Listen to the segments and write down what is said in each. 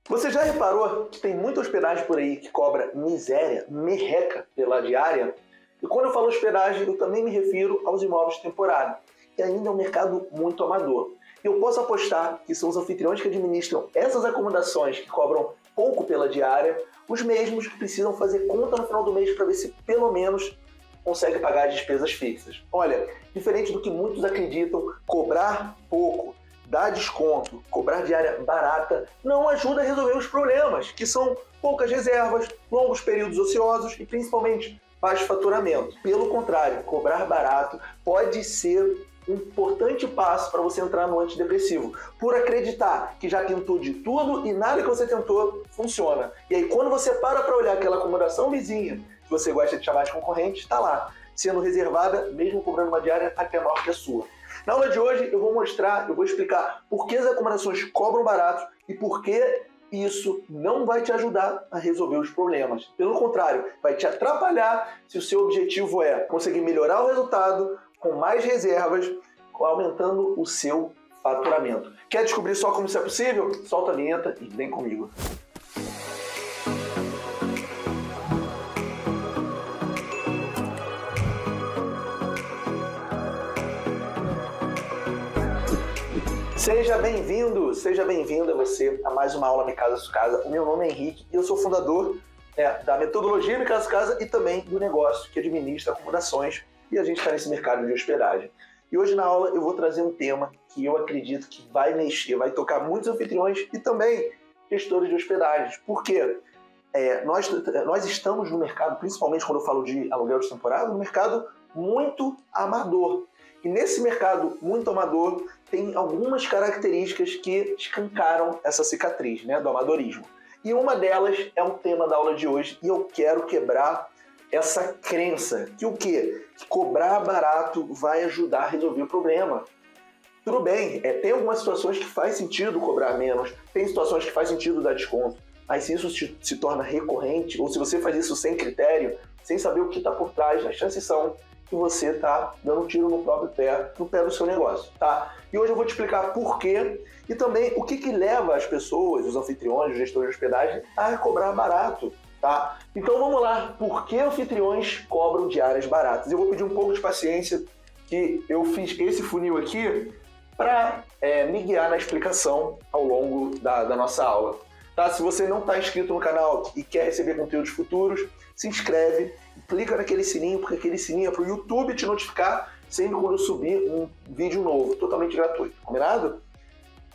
Você já reparou que tem muita hospedagem por aí que cobra miséria, merreca pela diária? E quando eu falo hospedagem, eu também me refiro aos imóveis de temporada, que ainda é um mercado muito amador. E eu posso apostar que são os anfitriões que administram essas acomodações que cobram pouco pela diária, os mesmos que precisam fazer conta no final do mês para ver se pelo menos consegue pagar as despesas fixas. Olha, diferente do que muitos acreditam, cobrar pouco, dar desconto, cobrar diária barata, não ajuda a resolver os problemas, que são poucas reservas, longos períodos ociosos e principalmente baixo faturamento. Pelo contrário, cobrar barato pode ser um importante passo para você entrar no antidepressivo, por acreditar que já tentou de tudo e nada que você tentou funciona. E aí quando você para olhar aquela acomodação vizinha que você gosta de chamar de concorrente, está lá, sendo reservada, mesmo cobrando uma diária até maior que a sua. Na aula de hoje eu vou explicar por que as acomodações cobram barato e por que isso não vai te ajudar a resolver os problemas. Pelo contrário, vai te atrapalhar se o seu objetivo é conseguir melhorar o resultado com mais reservas, aumentando o seu faturamento. Quer descobrir só como isso é possível? Solta a vinheta e vem comigo. Seja bem-vindo, seja bem-vinda você a mais uma aula Minha Casa Sua Casa. O meu nome é Henrique e eu sou fundador da metodologia Minha Casa Sua Casa e também do negócio que administra acomodações, e a gente está nesse mercado de hospedagem. E hoje na aula eu vou trazer um tema que eu acredito que vai mexer, vai tocar muitos anfitriões e também gestores de hospedagens. Por quê? Nós estamos no mercado, principalmente quando eu falo de aluguel de temporada, no mercado muito amador. E nesse mercado muito amador tem algumas características que escancaram essa cicatriz, do amadorismo. E uma delas é um tema da aula de hoje e eu quero quebrar essa crença que o quê? Que cobrar barato vai ajudar a resolver o problema. Tudo bem, tem algumas situações que faz sentido cobrar menos, tem situações que faz sentido dar desconto, mas se isso se torna recorrente, ou se você faz isso sem critério, sem saber o que está por trás, as chances são que você está dando um tiro no próprio pé, no pé do seu negócio, tá? E hoje eu vou te explicar por quê e também o que leva as pessoas, os anfitriões, os gestores de hospedagem, a cobrar barato, tá? Então vamos lá, por que anfitriões cobram diárias baratas? Eu vou pedir um pouco de paciência, que eu fiz esse funil aqui para me guiar na explicação ao longo da nossa aula. Tá? Se você não está inscrito no canal e quer receber conteúdos futuros, se inscreve, clica naquele sininho, porque aquele sininho é para o YouTube te notificar sempre quando eu subir um vídeo novo, totalmente gratuito, combinado?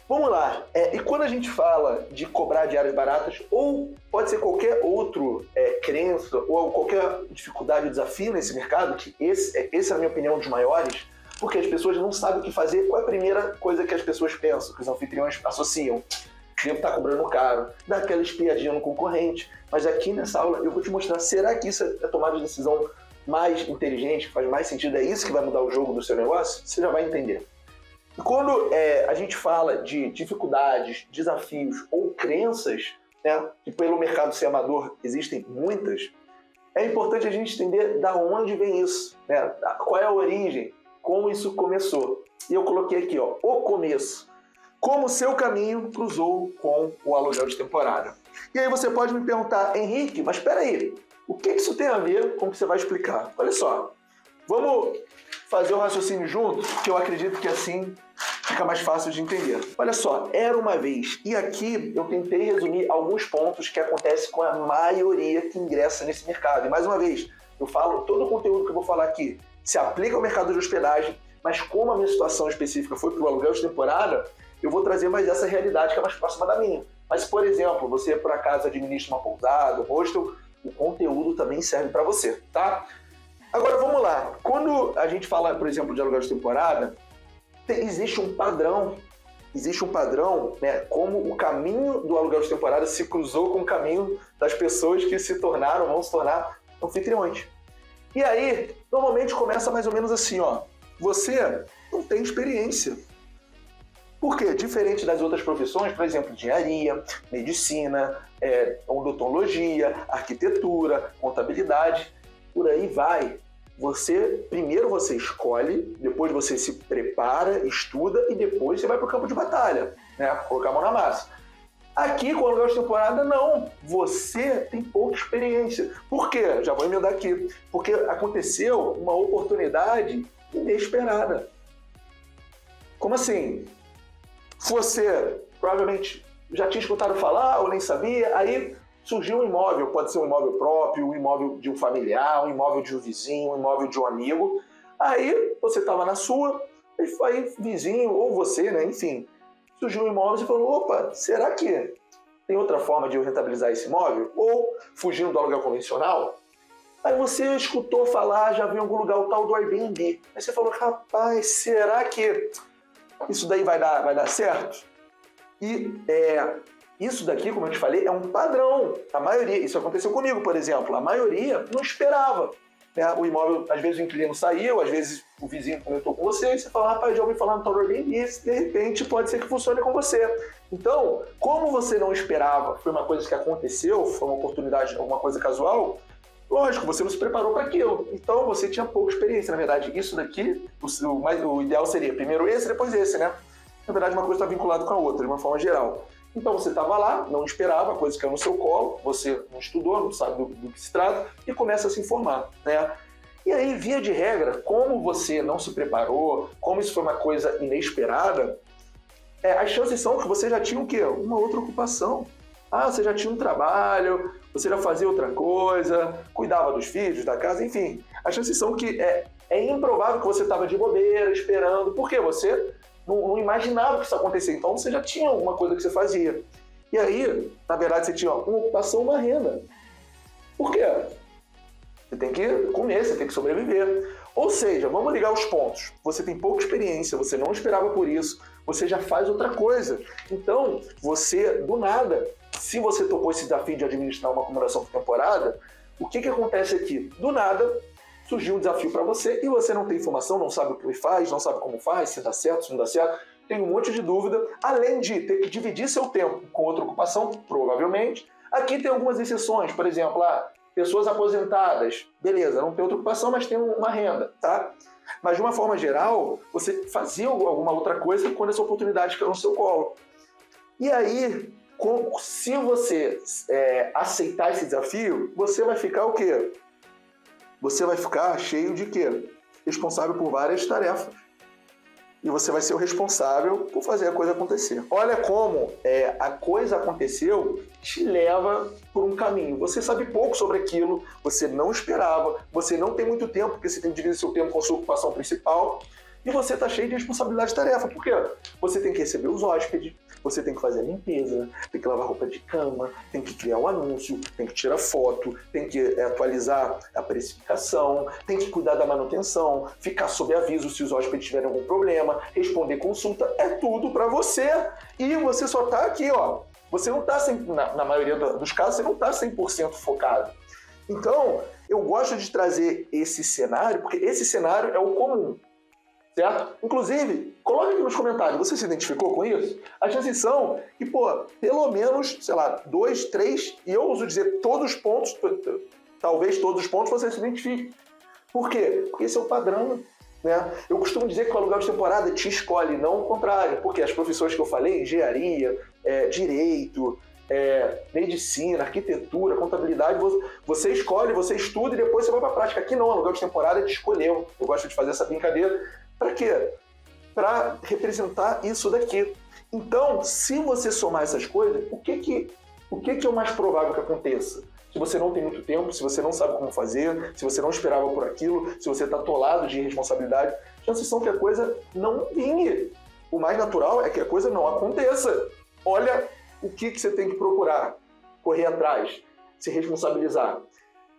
Vamos lá, e quando a gente fala de cobrar diárias baratas, ou pode ser qualquer outro crença, ou qualquer dificuldade ou desafio nesse mercado, que esse é, na minha opinião, um dos maiores, porque as pessoas não sabem o que fazer. Qual é a primeira coisa que as pessoas pensam, que os anfitriões associam? Devo estar cobrando caro, dá aquela espiadinha no concorrente. Mas aqui nessa aula eu vou te mostrar, será que isso é tomada de decisão mais inteligente, que faz mais sentido? É isso que vai mudar o jogo do seu negócio? Você já vai entender. E quando a gente fala de dificuldades, desafios ou crenças, que pelo mercado ser amador existem muitas, é importante a gente entender da onde vem isso, qual é a origem, como isso começou. E eu coloquei aqui, o começo. Como o seu caminho cruzou com o aluguel de temporada. E aí você pode me perguntar, Henrique, mas espera aí, o que isso tem a ver com o que você vai explicar? Olha só, vamos fazer o raciocínio junto, que eu acredito que assim fica mais fácil de entender. Olha só, era uma vez, e aqui eu tentei resumir alguns pontos que acontecem com a maioria que ingressa nesse mercado. E mais uma vez, eu falo, todo o conteúdo que eu vou falar aqui se aplica ao mercado de hospedagem, mas como a minha situação específica foi para o aluguel de temporada, eu vou trazer mais essa realidade que é mais próxima da minha. Mas, por exemplo, você por acaso administra uma pousada, um hostel, o conteúdo também serve para você, tá? Agora vamos lá. Quando a gente fala, por exemplo, de aluguel de temporada, existe um padrão, como o caminho do aluguel de temporada se cruzou com o caminho das pessoas que vão se tornar anfitriões. E aí, normalmente começa mais ou menos assim, você não tem experiência. Por quê? Diferente das outras profissões, por exemplo, engenharia, medicina, odontologia, arquitetura, contabilidade, por aí vai. Primeiro você escolhe, depois você se prepara, estuda e depois você vai para o campo de batalha, colocar a mão na massa. Aqui, com o aluguel de temporada, não. Você tem pouca experiência. Por quê? Já vou emendar aqui. Porque aconteceu uma oportunidade inesperada. Como assim? Você provavelmente já tinha escutado falar ou nem sabia, aí surgiu um imóvel, pode ser um imóvel próprio, um imóvel de um familiar, um imóvel de um vizinho, um imóvel de um amigo. Aí você estava na sua, aí vizinho ou você, né, enfim, surgiu um imóvel e falou, opa, será que tem outra forma de eu rentabilizar esse imóvel? Ou fugindo do aluguel convencional? Aí você escutou falar, já viu em algum lugar o tal do Airbnb. Aí você falou, rapaz, será que isso daí vai dar certo? E isso daqui, como eu te falei, é um padrão. A maioria, isso aconteceu comigo, por exemplo, a maioria não esperava. Né? O imóvel, às vezes o inquilino saiu, às vezes o vizinho comentou com você, e você fala, rapaz, já ouvi falar no tal do Airbnb, e de repente pode ser que funcione com você. Então, como você não esperava, foi uma coisa que aconteceu, foi uma oportunidade, alguma coisa casual, lógico, você não se preparou para aquilo. Então, você tinha pouca experiência. Na verdade, isso daqui, o ideal seria primeiro esse, depois esse, né? Na verdade, uma coisa está vinculada com a outra, de uma forma geral. Então, você estava lá, não esperava, a coisa caiu no seu colo, você não estudou, não sabe do que se trata, e começa a se informar, né? E aí, via de regra, como você não se preparou, como isso foi uma coisa inesperada, as chances são que você já tinha o quê? Uma outra ocupação. Ah, você já tinha um trabalho, você já fazia outra coisa, cuidava dos filhos, da casa, enfim. As chances são que é improvável que você estava de bobeira, esperando, porque você não imaginava que isso acontecia. Então você já tinha alguma coisa que você fazia. E aí, na verdade, você tinha uma ocupação, uma renda. Por quê? Você tem que comer, você tem que sobreviver. Ou seja, vamos ligar os pontos. Você tem pouca experiência, você não esperava por isso, você já faz outra coisa. Então, você, do nada, se você topou esse desafio de administrar uma acomodação por temporada, o que acontece aqui? Do nada, surgiu um desafio para você e você não tem informação, não sabe o que faz, não sabe como faz, se dá certo, se não dá certo, tem um monte de dúvida, além de ter que dividir seu tempo com outra ocupação, provavelmente. Aqui tem algumas exceções, por exemplo, pessoas aposentadas, beleza, não tem outra ocupação, mas tem uma renda, tá? Mas de uma forma geral, você fazia alguma outra coisa quando essa oportunidade caiu no seu colo. E aí, se você aceitar esse desafio, você vai ficar o quê? Você vai ficar cheio de quê? Responsável por várias tarefas. E você vai ser o responsável por fazer a coisa acontecer. Olha como a coisa aconteceu, te leva por um caminho. Você sabe pouco sobre aquilo, você não esperava, você não tem muito tempo, porque você tem que dividir seu tempo com a sua ocupação principal, e você está cheio de responsabilidade e tarefa. Por quê? Você tem que receber os hóspedes, você tem que fazer a limpeza, tem que lavar roupa de cama, tem que criar um anúncio, tem que tirar foto, tem que atualizar a precificação, tem que cuidar da manutenção, ficar sob aviso se os hóspedes tiverem algum problema, responder consulta, é tudo para você. E você só está aqui, ó. Você não está, na maioria dos casos, você não está 100% focado. Então, eu gosto de trazer esse cenário, porque esse cenário é o comum. Certo? Inclusive, coloque aqui nos comentários, você se identificou com isso? As chances são que, pelo menos, sei lá, 2, 3, e eu uso dizer todos os pontos, talvez todos os pontos você se identifique. Por quê? Porque esse é o padrão, né? Eu costumo dizer que o aluguel de temporada te escolhe, não o contrário, porque as profissões que eu falei, engenharia, direito, medicina, arquitetura, contabilidade, você escolhe, você estuda e depois você vai para a prática. Aqui não, o aluguel de temporada te escolheu. Eu gosto de fazer essa brincadeira. Para quê? Para representar isso daqui. Então, se você somar essas coisas, o que é o mais provável que aconteça? Se você não tem muito tempo, se você não sabe como fazer, se você não esperava por aquilo, se você está atolado de responsabilidade, chances são que a coisa não vingue. O mais natural é que a coisa não aconteça. Olha o que você tem que procurar, correr atrás, se responsabilizar.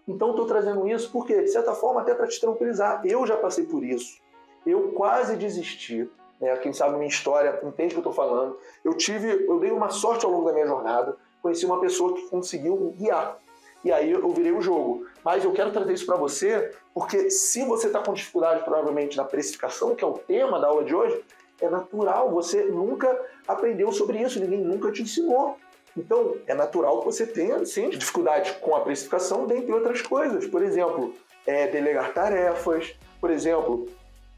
Então, estou trazendo isso porque, de certa forma, até para te tranquilizar. Eu já passei por isso. Eu quase desisti, né? Quem sabe minha história entende o que eu estou falando. Eu dei uma sorte ao longo da minha jornada, conheci uma pessoa que conseguiu me guiar. E aí eu virei o jogo. Mas eu quero trazer isso para você, porque se você está com dificuldade, provavelmente, na precificação, que é o tema da aula de hoje, é natural, você nunca aprendeu sobre isso, ninguém nunca te ensinou. Então, é natural que você tenha, sim, dificuldade com a precificação, dentre outras coisas. Por exemplo, delegar tarefas, por exemplo,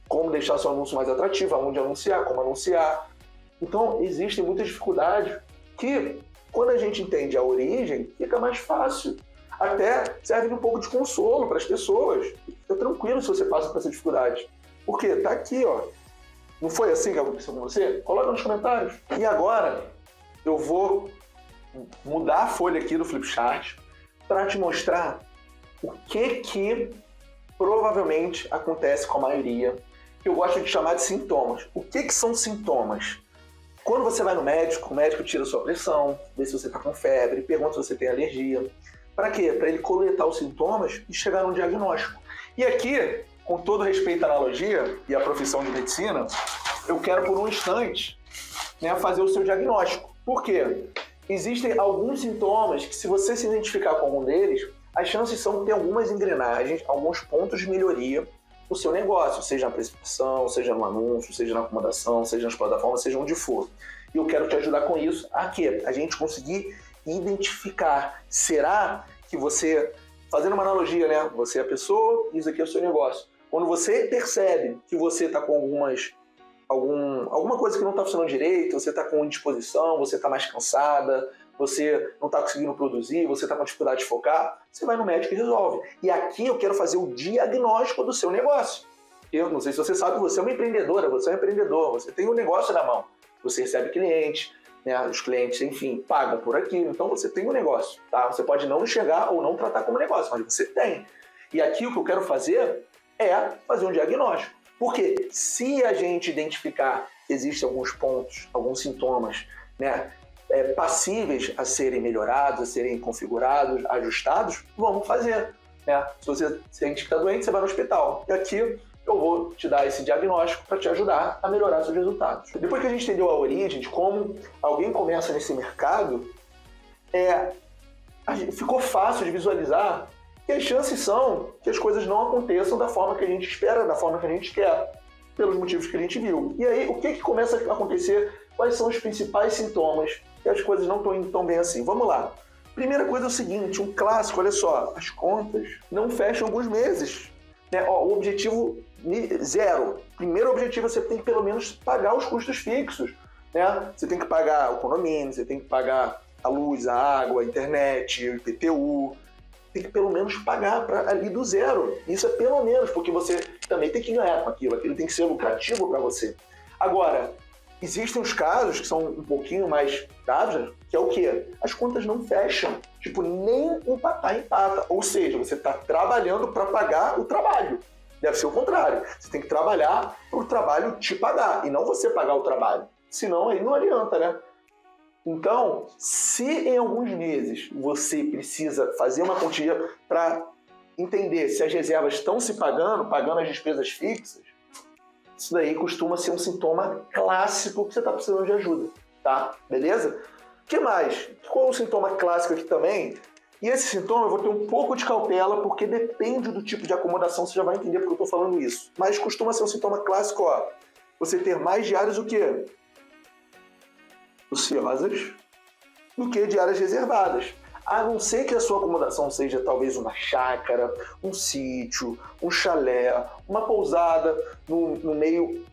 como deixar seu anúncio mais atrativo, aonde anunciar, como anunciar. Então, existem muitas dificuldades que, quando a gente entende a origem, fica mais fácil. Até serve de um pouco de consolo para as pessoas. Fica tranquilo se você passa por essa dificuldade. Porque tá aqui, ó. Não foi assim que aconteceu com você? Coloca nos comentários. E agora, eu vou mudar a folha aqui do Flipchart para te mostrar o que provavelmente acontece com a maioria, que eu gosto de chamar de sintomas. O que são sintomas? Quando você vai no médico, o médico tira sua pressão, vê se você está com febre, pergunta se você tem alergia. Para quê? Para ele coletar os sintomas e chegar num diagnóstico. E aqui, com todo respeito à analogia e à profissão de medicina, eu quero por um instante, né, fazer o seu diagnóstico. Por quê? Existem alguns sintomas que, se você se identificar com algum deles, as chances são de ter algumas engrenagens, alguns pontos de melhoria no seu negócio, seja na precificação, seja no anúncio, seja na acomodação, seja nas plataformas, seja onde for. E eu quero te ajudar com isso. A quê? A gente conseguir identificar. Será que você, fazendo uma analogia, né? Você é a pessoa, isso aqui é o seu negócio. Quando você percebe que você está com alguma coisa que não está funcionando direito, você está com indisposição, você está mais cansada, você não está conseguindo produzir, você está com dificuldade de focar, você vai no médico e resolve. E aqui eu quero fazer o diagnóstico do seu negócio. Eu não sei se você sabe, você é uma empreendedora, você é um empreendedor, você tem um negócio na mão, você recebe clientes, né, os clientes, enfim, pagam por aquilo, então você tem um negócio, tá? Você pode não enxergar ou não tratar como negócio, mas você tem. E aqui o que eu quero fazer é fazer um diagnóstico. Porque se a gente identificar que existem alguns pontos, alguns sintomas, né, passíveis a serem melhorados, a serem configurados, ajustados, vamos fazer. Né? Se você sente que está doente, você vai no hospital. E aqui eu vou te dar esse diagnóstico para te ajudar a melhorar seus resultados. Depois que a gente entendeu a origem de como alguém começa nesse mercado, ficou fácil de visualizar que as chances são que as coisas não aconteçam da forma que a gente espera, da forma que a gente quer, pelos motivos que a gente viu. E aí, o que começa a acontecer? Quais são os principais sintomas que as coisas não estão indo tão bem assim? Vamos lá. Primeira coisa é o seguinte, um clássico, olha só, as contas não fecham alguns meses. Né? O objetivo 0. Primeiro objetivo, você tem que pelo menos pagar os custos fixos. Né? Você tem que pagar o condomínio, você tem que pagar a luz, a água, a internet, o IPTU. Tem que pelo menos pagar ali do zero. Isso é pelo menos, porque você também tem que ganhar com aquilo. Aquilo tem que ser lucrativo para você. Agora, existem os casos que são um pouquinho mais graves, que é o quê? As contas não fecham. Tipo, nem empatar empata. Ou seja, você está trabalhando para pagar o trabalho. Deve ser o contrário. Você tem que trabalhar para o trabalho te pagar, e não você pagar o trabalho. Senão, aí não adianta, né? Então, se em alguns meses você precisa fazer uma quantia para entender se as reservas estão se pagando as despesas fixas, isso daí costuma ser um sintoma clássico que você está precisando de ajuda, tá? Beleza? O que mais? Qual é o sintoma clássico aqui também? E esse sintoma eu vou ter um pouco de cautela, porque depende do tipo de acomodação, você já vai entender porque eu estou falando isso. Mas costuma ser um sintoma clássico, ó. Você ter mais diárias o quê? Ociosas do que diárias reservadas. A não ser que a sua acomodação seja talvez uma chácara, um sítio, um chalé, uma pousada no meio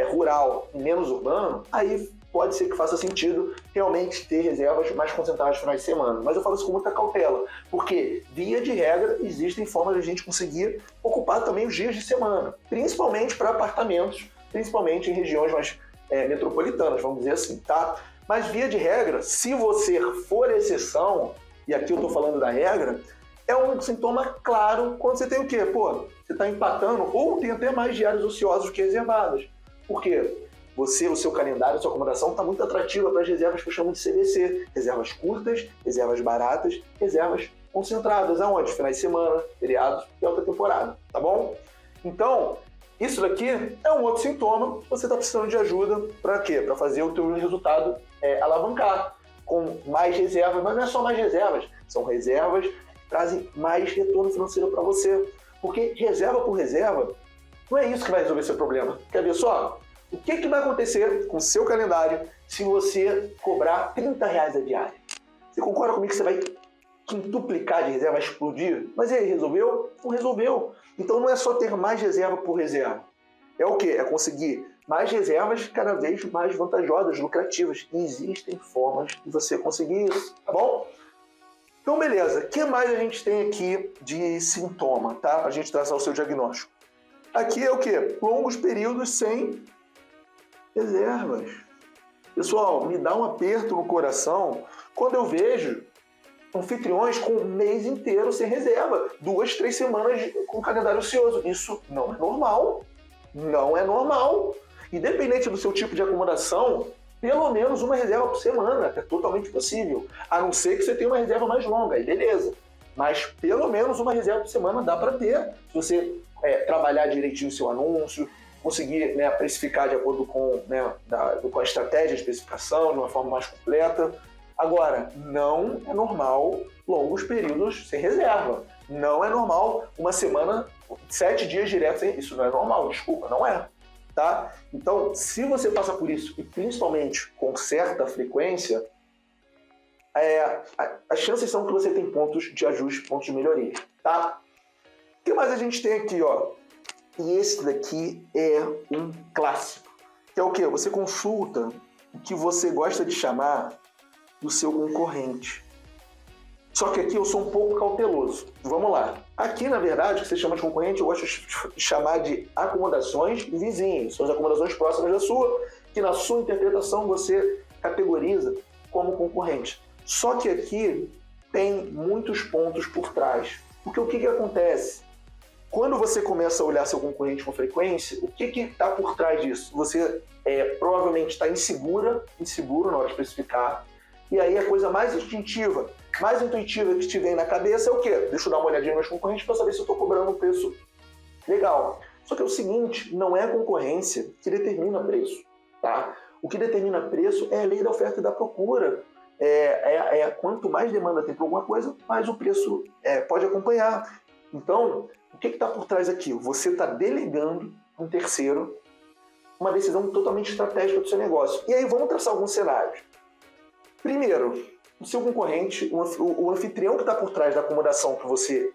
rural e menos urbano, aí pode ser que faça sentido realmente ter reservas mais concentradas nos finais de semana. Mas eu falo isso com muita cautela, porque, via de regra, existem formas de a gente conseguir ocupar também os dias de semana, principalmente para apartamentos, principalmente em regiões mais metropolitanas, vamos dizer assim, tá? Mas, via de regra, se você for exceção, e aqui eu estou falando da regra, é um sintoma claro quando você tem o quê? Pô, você está empatando ou tem até mais diárias ociosas que reservadas. Por quê? O seu calendário, a sua acomodação está muito atrativa para as reservas que eu chamo de CVC. Reservas curtas, reservas baratas, reservas concentradas. Aonde? Finais de semana, feriados e alta temporada, tá bom? Então, isso daqui é um outro sintoma que você está precisando de ajuda para quê? Para fazer o teu resultado alavancar com mais reservas, mas não é só mais reservas, são reservas que trazem mais retorno financeiro para você. Porque reserva por reserva, não é isso que vai resolver seu problema. Quer ver só? O que vai acontecer com o seu calendário se você cobrar R$30 a diária? Você concorda comigo que você vai quintuplicar de reserva, vai explodir? Mas e aí, resolveu? Não resolveu. Então não é só ter mais reserva por reserva. É o quê? É conseguir mais reservas cada vez mais vantajosas, lucrativas. E existem formas de você conseguir isso, tá bom? Então, beleza. O que mais a gente tem aqui de sintoma, tá? Para a gente traçar o seu diagnóstico. Aqui é o quê? Longos períodos sem reservas. Pessoal, me dá um aperto no coração quando eu vejo anfitriões com um mês inteiro sem reserva, 2, 3 semanas com calendário ocioso. Isso não é normal. Não é normal. Independente do seu tipo de acomodação, pelo menos uma reserva por semana é totalmente possível. A não ser que você tenha uma reserva mais longa, aí beleza. Mas pelo menos uma reserva por semana dá para ter. Se você trabalhar direitinho o seu anúncio, conseguir, né, precificar de acordo com, né, com a estratégia de especificação, de uma forma mais completa. Agora, não é normal longos períodos sem reserva. Não é normal uma semana, 7 dias direto sem... Isso não é normal, desculpa, não é. Tá? Então, se você passa por isso, e principalmente com certa frequência, as chances são que você tem pontos de ajuste, pontos de melhoria. Tá? O que mais a gente tem aqui, ó? E esse daqui é um clássico. Que é o quê? Você consulta o que você gosta de chamar do seu concorrente. Só que aqui eu sou um pouco cauteloso. Vamos lá. Aqui, na verdade, o que você chama de concorrente, eu gosto de chamar de acomodações vizinhas. São as acomodações próximas da sua, que na sua interpretação você categoriza como concorrente. Só que aqui tem muitos pontos por trás. Porque o que acontece? Quando você começa a olhar seu concorrente com frequência, o que está por trás disso? Você provavelmente está inseguro na hora de especificar. E aí a coisa mais instintiva, mais intuitiva que te vem na cabeça é o quê? Deixa eu dar uma olhadinha nos meus concorrentes para saber se eu estou cobrando um preço legal. Só que é o seguinte, não é a concorrência que determina preço. Tá? O que determina preço é a lei da oferta e da procura. Quanto mais demanda tem por alguma coisa, mais o preço pode acompanhar. Então, o que está por trás aqui? Você está delegando um terceiro uma decisão totalmente estratégica do seu negócio. E aí vamos traçar alguns cenários. Primeiro, o seu concorrente, o anfitrião que está por trás da acomodação que você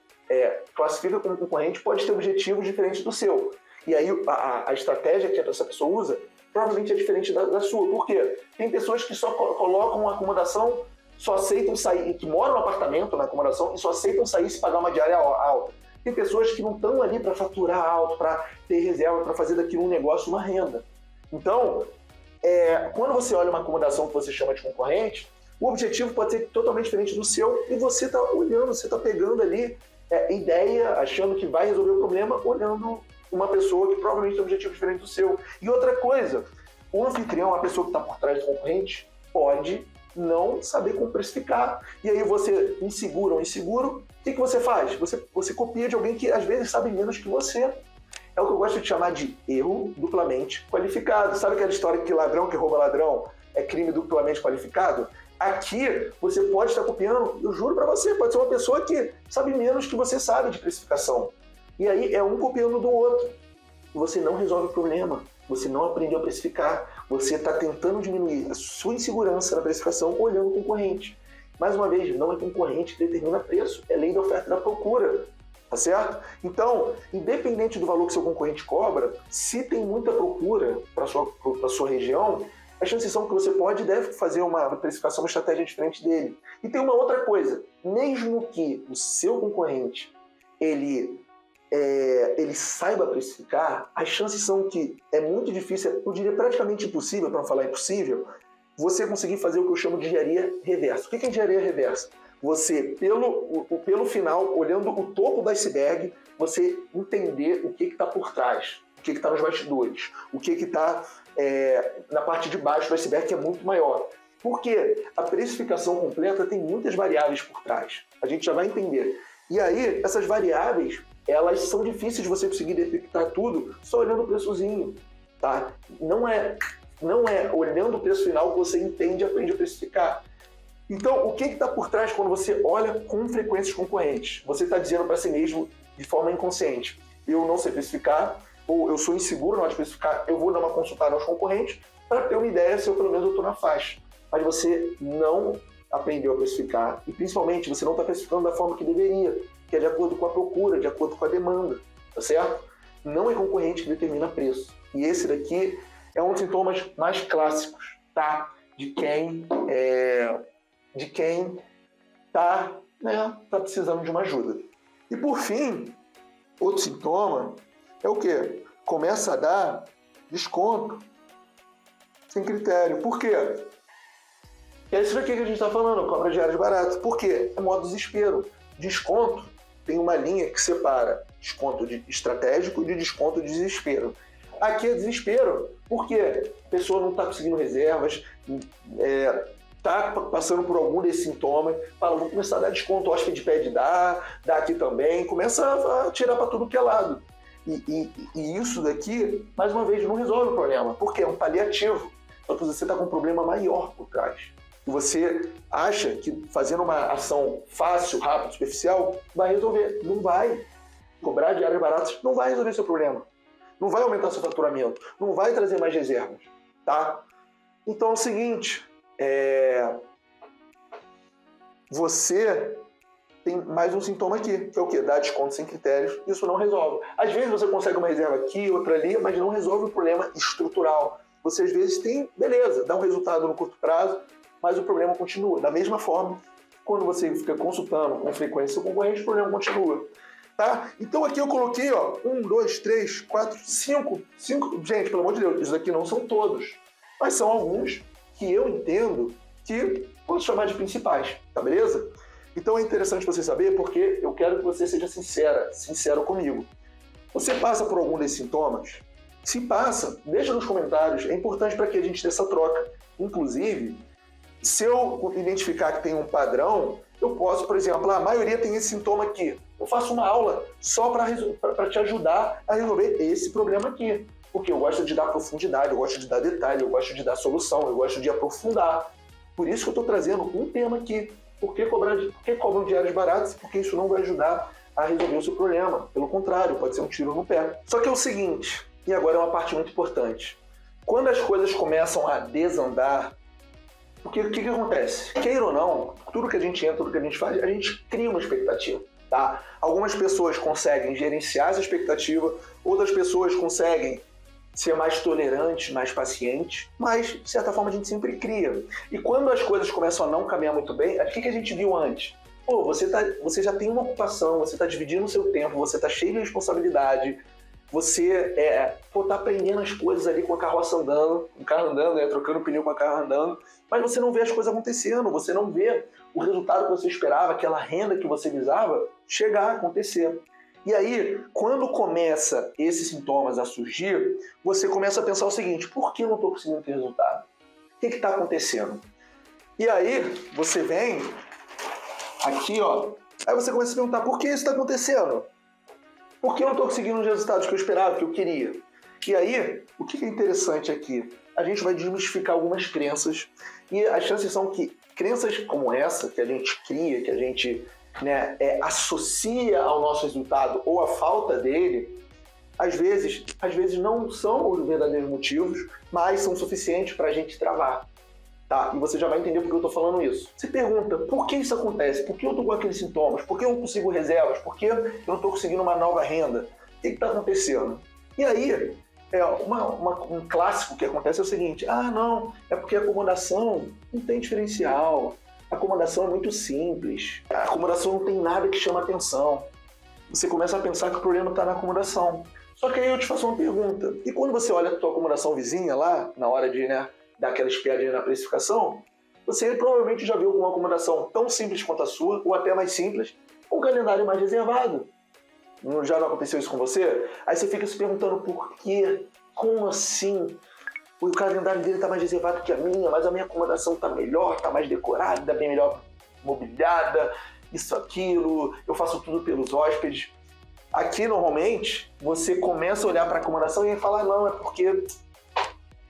classifica como concorrente pode ter objetivos diferentes do seu. E aí a estratégia que essa pessoa usa provavelmente é diferente da sua. Por quê? Tem pessoas que só colocam uma acomodação, só aceitam sair, que moram no apartamento, na acomodação, e só aceitam sair se pagar uma diária alta. Tem pessoas que não estão ali para faturar alto, para ter reserva, para fazer daquilo um negócio, uma renda. Então, quando você olha uma acomodação que você chama de concorrente, o objetivo pode ser totalmente diferente do seu e você está olhando, você está pegando ali ideia, achando que vai resolver o problema, olhando uma pessoa que provavelmente tem um objetivo diferente do seu. E outra coisa, o anfitrião, a pessoa que está por trás do concorrente, pode não saber como precificar. E aí você, inseguro, o que você faz? Você copia de alguém que às vezes sabe menos que você. É o que eu gosto de chamar de erro duplamente qualificado. Sabe aquela história que ladrão que rouba ladrão é crime duplamente qualificado? Aqui, você pode estar copiando, eu juro para você, pode ser uma pessoa que sabe menos que você sabe de precificação. E aí é um copiando do outro. Você não resolve o problema, você não aprendeu a precificar, você está tentando diminuir a sua insegurança na precificação olhando o concorrente. Mais uma vez, não é concorrente que determina preço, é lei da oferta e da procura. Tá certo? Então, independente do valor que seu concorrente cobra, se tem muita procura para sua região, as chances são que você pode e deve fazer uma precificação, uma estratégia diferente dele. E tem uma outra coisa, mesmo que o seu concorrente ele saiba precificar, as chances são que é muito difícil, eu diria praticamente impossível, para não falar impossível, você conseguir fazer o que eu chamo de engenharia reversa. O que é engenharia reversa? Você, pelo final, olhando o topo do iceberg, você entender o que está por trás, o que está nos bastidores, o que está na parte de baixo do iceberg, que é muito maior. Porque a precificação completa tem muitas variáveis por trás. A gente já vai entender. E aí, essas variáveis, elas são difíceis de você conseguir detectar tudo só olhando o preçozinho. Tá? Não é olhando o preço final que você entende e aprende a precificar. Então, o que está por trás quando você olha com frequências concorrentes? Você está dizendo para si mesmo, de forma inconsciente, eu não sei precificar, ou eu sou inseguro na hora de precificar, eu vou dar uma consultada aos concorrentes para ter uma ideia se eu pelo menos estou na faixa. Mas você não aprendeu a precificar e, principalmente, você não está precificando da forma que deveria, que é de acordo com a procura, de acordo com a demanda, tá certo? Não é concorrente que determina preço. E esse daqui é um dos sintomas mais clássicos, tá? De quem tá precisando de uma ajuda. E por fim, outro sintoma é o quê? Começa a dar desconto sem critério. Por quê? É isso daqui que a gente está falando, cobra diários baratos. Por quê? É modo desespero. Desconto tem uma linha que separa desconto de estratégico de desconto de desespero. Aqui é desespero, porque a pessoa não está conseguindo reservas, está passando por algum desses sintomas, fala, vou começar a dar desconto, o hóspede pede dá aqui também, começa a tirar para tudo que é lado. E isso daqui, mais uma vez, não resolve o problema, porque é um paliativo. Só que você está com um problema maior por trás. E você acha que fazendo uma ação fácil, rápida, superficial, vai resolver. Não vai. Cobrar diários baratos não vai resolver seu problema. Não vai aumentar seu faturamento. Não vai trazer mais reservas. Tá? Então é o seguinte, você tem mais um sintoma aqui, que é o quê? Dar desconto sem critérios. Isso não resolve. Às vezes você consegue uma reserva aqui, outra ali, mas não resolve o problema estrutural. Você às vezes tem, beleza, dá um resultado no curto prazo, mas o problema continua. Da mesma forma, quando você fica consultando com frequência o concorrente, o problema continua. Tá? Então aqui eu coloquei 1, 2, 3, 4, 5. Gente, pelo amor de Deus, isso aqui não são todos. Mas são alguns que eu entendo que posso chamar de principais. Tá beleza? Então é interessante você saber porque eu quero que você seja sincero comigo. Você passa por algum desses sintomas? Se passa, deixa nos comentários. É importante para que a gente tenha essa troca. Inclusive, se eu identificar que tem um padrão, eu posso, por exemplo, a maioria tem esse sintoma aqui. Eu faço uma aula só para te ajudar a resolver esse problema aqui. Porque eu gosto de dar profundidade, eu gosto de dar detalhe, eu gosto de dar solução, eu gosto de aprofundar. Por isso que eu estou trazendo um tema aqui. Por que cobram diários baratos? Porque isso não vai ajudar a resolver o seu problema. Pelo contrário, pode ser um tiro no pé. Só que é o seguinte, e agora é uma parte muito importante. Quando as coisas começam a desandar, porque o que acontece? Queira ou não, tudo que a gente entra, tudo que a gente faz, a gente cria uma expectativa. Tá? Algumas pessoas conseguem gerenciar essa expectativa, outras pessoas conseguem ser mais tolerantes, mais pacientes, mas, de certa forma, a gente sempre cria. E quando as coisas começam a não caminhar muito bem, o que a gente viu antes? Pô, você já tem uma ocupação, você está dividindo o seu tempo, você está cheio de responsabilidade, você tá aprendendo as coisas ali com a carroça andando, o carro andando, trocando pneu com a carro andando, mas você não vê as coisas acontecendo, você não vê o resultado que você esperava, aquela renda que você visava, chegar a acontecer. E aí, quando começa esses sintomas a surgir, você começa a pensar o seguinte, por que eu não estou conseguindo ter resultado? O que está acontecendo? E aí, você vem aqui, aí você começa a se perguntar, por que isso está acontecendo? Por que eu não estou conseguindo os resultados que eu esperava, que eu queria? E aí, o que é interessante aqui? A gente vai desmistificar algumas crenças, e as chances são que crenças como essa, que a gente cria, que a gente associa ao nosso resultado ou a falta dele, às vezes não são os verdadeiros motivos, mas são suficientes para a gente travar. Tá? E você já vai entender por que eu estou falando isso. Se pergunta, por que isso acontece? Por que eu estou com aqueles sintomas? Por que eu não consigo reservas? Por que eu não estou conseguindo uma nova renda? O que está acontecendo? E aí, um clássico que acontece é o seguinte, não, é porque a acomodação não tem diferencial. A acomodação é muito simples. A acomodação não tem nada que chama atenção. Você começa a pensar que o problema está na acomodação. Só que aí eu te faço uma pergunta. E quando você olha a tua acomodação vizinha lá, na hora de dar aquela espiadinha na precificação, você provavelmente já viu uma acomodação tão simples quanto a sua, ou até mais simples, com um calendário mais reservado. Já não aconteceu isso com você? Aí você fica se perguntando por quê? Como assim? O calendário dele está mais reservado que a minha, mas a minha acomodação está melhor, está mais decorada, bem melhor mobiliada, isso, aquilo, eu faço tudo pelos hóspedes. Aqui, normalmente, você começa a olhar para a acomodação e fala, não, é porque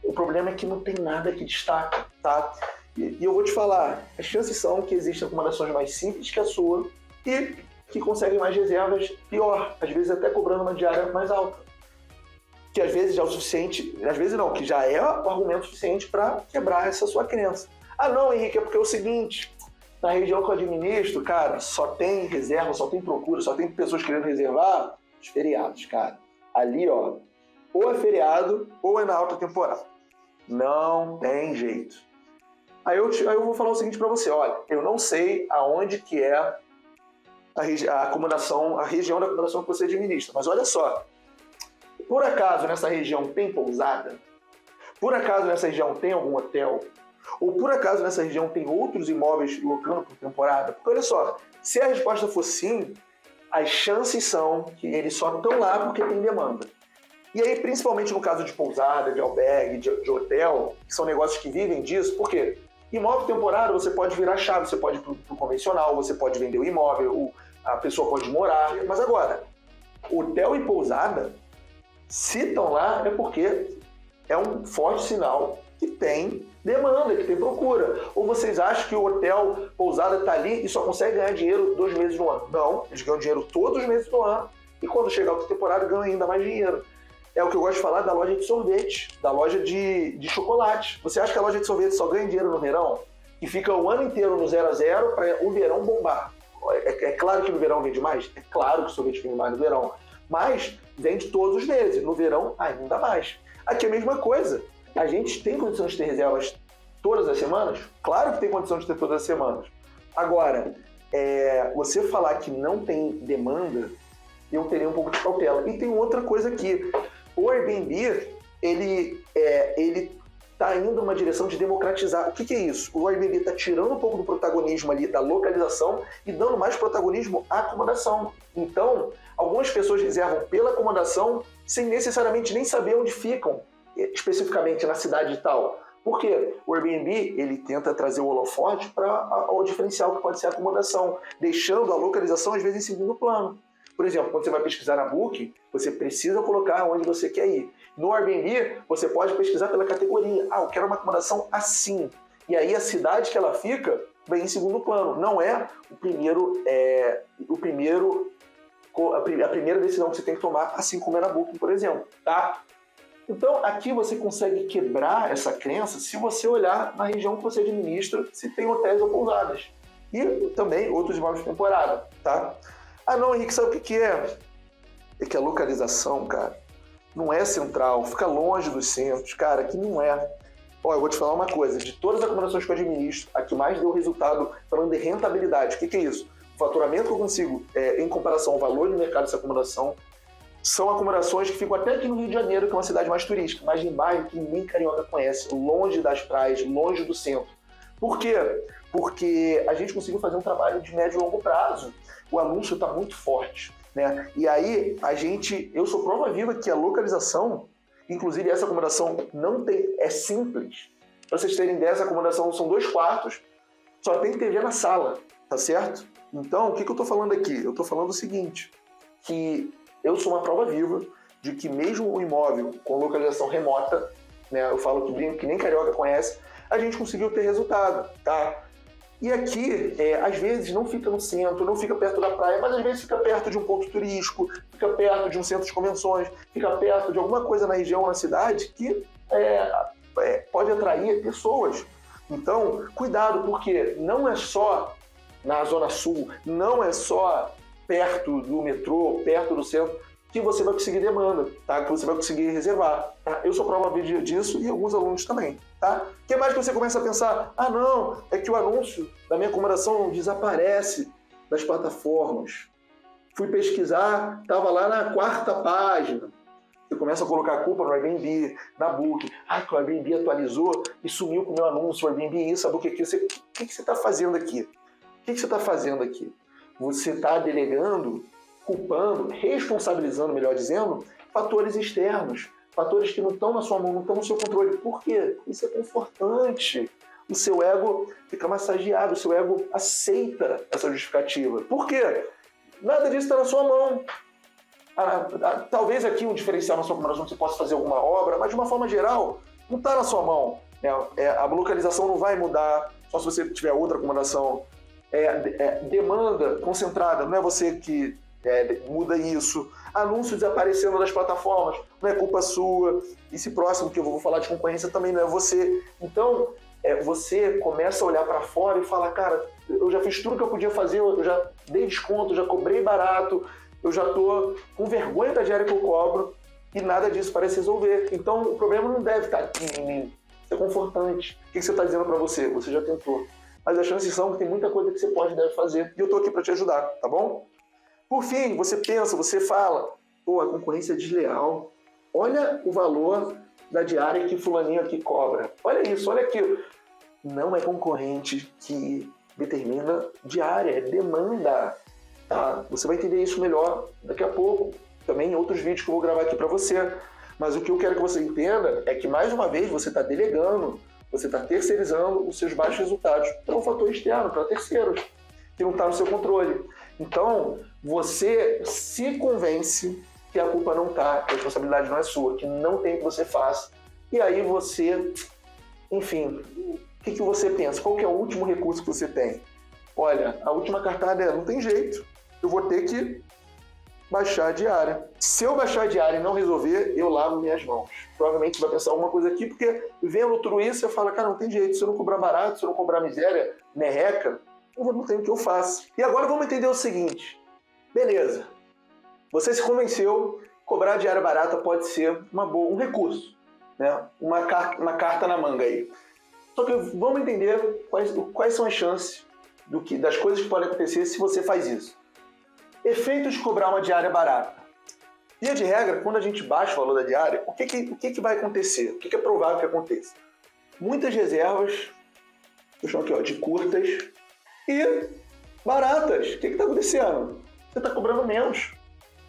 o problema é que não tem nada que destaca, tá? E eu vou te falar, as chances são que existem acomodações mais simples que a sua e que conseguem mais reservas pior, às vezes até cobrando uma diária mais alta. Que às vezes já é o suficiente, às vezes não, que já é o argumento suficiente para quebrar essa sua crença. Não, Henrique, é porque é o seguinte, na região que eu administro, cara, só tem reserva, só tem procura, só tem pessoas querendo reservar os feriados, cara. Ali, ou é feriado ou é na alta temporada. Não tem jeito. Aí eu vou falar o seguinte para você, olha, eu não sei aonde que é a acomodação, a região da acomodação que você administra, mas olha só, por acaso nessa região tem pousada? Por acaso nessa região tem algum hotel? Ou por acaso nessa região tem outros imóveis locando por temporada? Porque olha só, se a resposta for sim, as chances são que eles só estão lá porque tem demanda. E aí, principalmente no caso de pousada, de albergue, de hotel, que são negócios que vivem disso, por quê? Imóvel temporário, você pode virar chave, você pode ir para o convencional, você pode vender o imóvel, a pessoa pode morar. Mas agora, hotel e pousada, se estão lá, é porque é um forte sinal que tem demanda, que tem procura. Ou vocês acham que o hotel, pousada está ali e só consegue ganhar dinheiro 2 meses no ano? Não, eles ganham dinheiro todos os meses do ano. E quando chegar a outra temporada, ganham ainda mais dinheiro. É o que eu gosto de falar da loja de sorvete, da loja de chocolate. Você acha que a loja de sorvete só ganha dinheiro no verão? E fica o ano inteiro no 0 a 0 para o verão bombar. É claro que no verão vende mais? É claro que o sorvete vende mais no verão. Mas vende todos os meses. No verão, ainda mais. Aqui é a mesma coisa. A gente tem condição de ter reservas todas as semanas? Claro que tem condição de ter todas as semanas. Agora, você falar que não tem demanda, eu teria um pouco de cautela. E tem outra coisa aqui. O Airbnb, ele está indo numa direção de democratizar. O que é isso? O Airbnb está tirando um pouco do protagonismo ali da localização e dando mais protagonismo à acomodação. Então, algumas pessoas reservam pela acomodação sem necessariamente nem saber onde ficam, especificamente na cidade e tal. Por quê? O Airbnb, ele tenta trazer o holofote para o diferencial que pode ser a acomodação, deixando a localização às vezes em segundo plano. Por exemplo, quando você vai pesquisar na Booking, você precisa colocar onde você quer ir. No Airbnb, você pode pesquisar pela categoria. Eu quero uma acomodação assim. E aí a cidade que ela fica vem em segundo plano. Não é a primeira decisão que você tem que tomar, assim como é na Booking, por exemplo. Tá? Então, aqui você consegue quebrar essa crença se você olhar na região que você administra, se tem hotéis ou pousadas. E também outros imóveis de temporada. Tá? Não, Henrique, sabe o que é? É que a localização, cara, não é central, fica longe dos centros, cara, que não é. Eu vou te falar uma coisa, de todas as acomodações que eu administro, a que mais deu resultado falando de rentabilidade, o que é isso? O faturamento que eu consigo, em comparação ao valor do mercado dessa acomodação, são acomodações que ficam até aqui no Rio de Janeiro, que é uma cidade mais turística, mas em bairro que ninguém carioca conhece, longe das praias, longe do centro. Por quê? Porque a gente conseguiu fazer um trabalho de médio e longo prazo. O anúncio está muito forte, né? E aí, eu sou prova viva que a localização, inclusive essa acomodação é simples. Para vocês terem ideia, essa acomodação são 2 quartos, só tem TV na sala, tá certo? Então, o que eu estou falando aqui? Eu estou falando o seguinte, que eu sou uma prova viva de que mesmo o imóvel com localização remota, né, eu falo que nem carioca conhece, a gente conseguiu ter resultado, tá? E aqui, às vezes, não fica no centro, não fica perto da praia, mas às vezes fica perto de um ponto turístico, fica perto de um centro de convenções, fica perto de alguma coisa na região, na cidade, que pode atrair pessoas. Então, cuidado, porque não é só na Zona Sul, não é só perto do metrô, perto do centro, que você vai conseguir demanda, tá? Que você vai conseguir reservar. Tá? Eu sou prova viva disso e alguns alunos também. Tá? O que mais que você começa a pensar? Não, é que o anúncio da minha acomodação desaparece das plataformas. Fui pesquisar, estava lá na 4ª página. Você começa a colocar a culpa no Airbnb, na Booking. Que o Airbnb atualizou e sumiu com o meu anúncio. O Airbnb isso, sabe o que você está fazendo aqui? O que você está fazendo aqui? Você está delegando, culpando, responsabilizando, melhor dizendo, fatores externos. Fatores que não estão na sua mão, não estão no seu controle. Por quê? Isso é confortante. O seu ego fica massageado, o seu ego aceita essa justificativa. Por quê? Nada disso está na sua mão. Talvez aqui um diferencial na sua acomodação você possa fazer alguma obra, mas de uma forma geral, não está na sua mão. A localização não vai mudar, só se você tiver outra acomodação. Demanda concentrada, não é você que muda isso. Anúncios desaparecendo das plataformas, não é culpa sua. Esse próximo que eu vou falar de concorrência também não é você. Então, você começa a olhar para fora e fala, cara, eu já fiz tudo que eu podia fazer, eu já dei desconto, já cobrei barato, eu já estou com vergonha da diária que eu cobro e nada disso parece resolver. Então, o problema não deve estar aqui em mim. Isso é confortante. O que você está dizendo para você? Você já tentou. Mas as chances são que tem muita coisa que você pode e deve fazer. E eu estou aqui para te ajudar, tá bom? Por fim, você pensa, você fala, pô, a concorrência é desleal. Olha o valor da diária que fulaninho aqui cobra. Olha isso, olha aquilo. Não é concorrente que determina diária, é demanda. Tá? Você vai entender isso melhor daqui a pouco. Também em outros vídeos que eu vou gravar aqui para você. Mas o que eu quero que você entenda é que, mais uma vez, você está delegando, você está terceirizando os seus baixos resultados para um fator externo, para terceiros, que não está no seu controle. Então, você se convence que a culpa não está, que a responsabilidade não é sua, que não tem o que você faça. E aí você, enfim, o que você pensa? Qual que é o último recurso que você tem? Olha, a última cartada é, não tem jeito, eu vou ter que baixar a diária. Se eu baixar a diária e não resolver, eu lavo minhas mãos. Provavelmente você vai pensar alguma coisa aqui, porque vendo tudo isso, você fala, cara, não tem jeito, se eu não cobrar barato, se eu não cobrar miséria, merreca, eu não tenho o que eu faço. E agora vamos entender o seguinte, beleza, você se convenceu, cobrar a diária barata pode ser um recurso, né? Uma carta na manga aí. Só que vamos entender quais são as chances das coisas que podem acontecer se você faz isso. Efeitos de cobrar uma diária barata. Via de regra, quando a gente baixa o valor da diária, o que vai acontecer? O que é provável que aconteça? Muitas reservas, eu chamo aqui ó, de curtas e baratas. O que está acontecendo? Você está cobrando menos.